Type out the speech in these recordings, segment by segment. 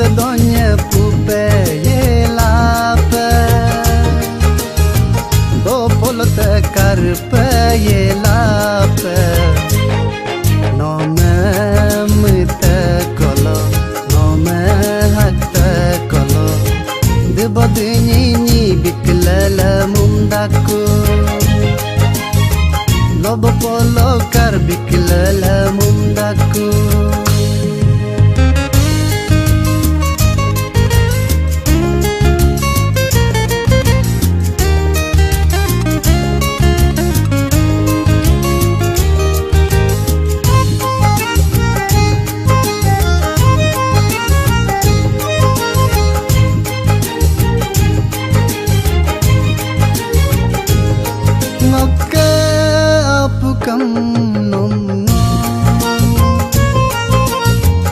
Disedonye pupe yelape Dopolote karpe yelape Nome mite kolo Nome hakte kolo Dibodinyi biklele mundaku Lobo polo kar biklele mundaku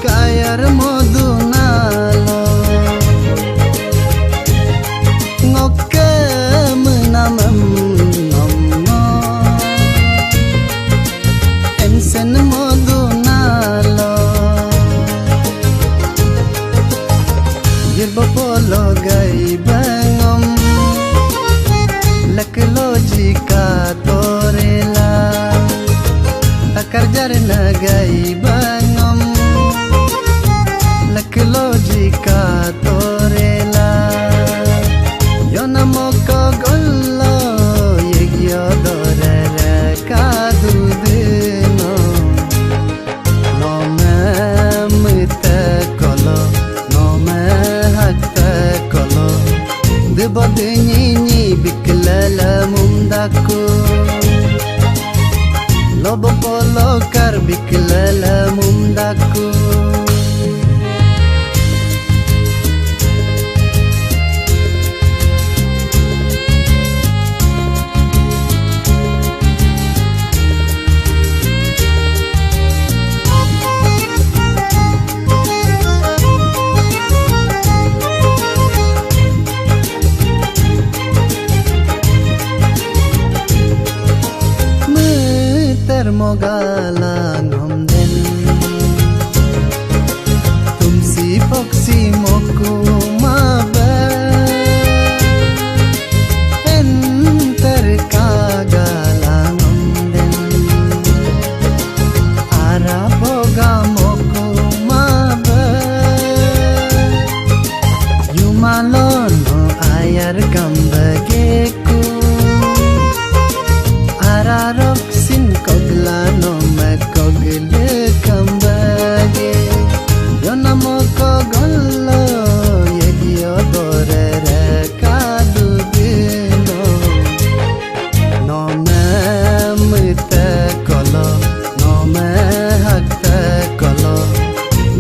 Kayar modu nalo ngoke menamam nomno ensen modu nalo yirbo polo gai bangom laklojika torela Akarjar nagai bangom laklojika torela Yona moko gollo yegyo dorere kadudino Nome mite kolo nome hakte kolo Dibodinyi biklele mundaku Lobo polo kar biklele mundaku Mogala ngomden tumsi foksi moku mabe enter kagala ngomden ara boga moku mabe yumalono ayar gambageku ararok Koglano me kogle kambage Yona moko gollo yegyo dorere kadudino Nome mite kolo nome hakte kolo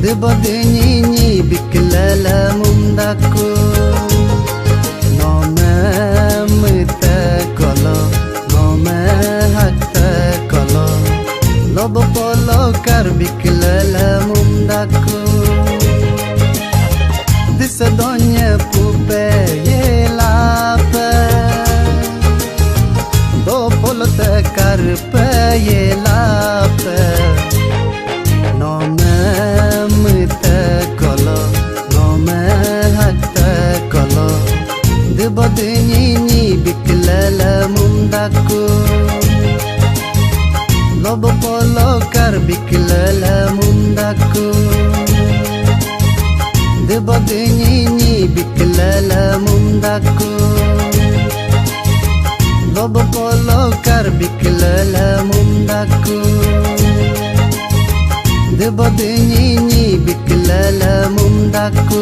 Dibodinyi biklele mundaku Nome mite kolo nome hakte Lobo polo kar biklele mundaku Disedonye pupe yelape Dopolote karpe yelape Nome mite kolo nome hakte kolo Dibodinyi biklele mundaku Lobo polo kar biklele mundaku Dibodinyi biklele mundaku Lobo polo kar biklele mundaku Dibodinyi biklele mundaku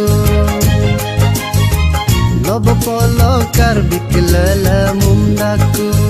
Lobo polo kar biklele mundaku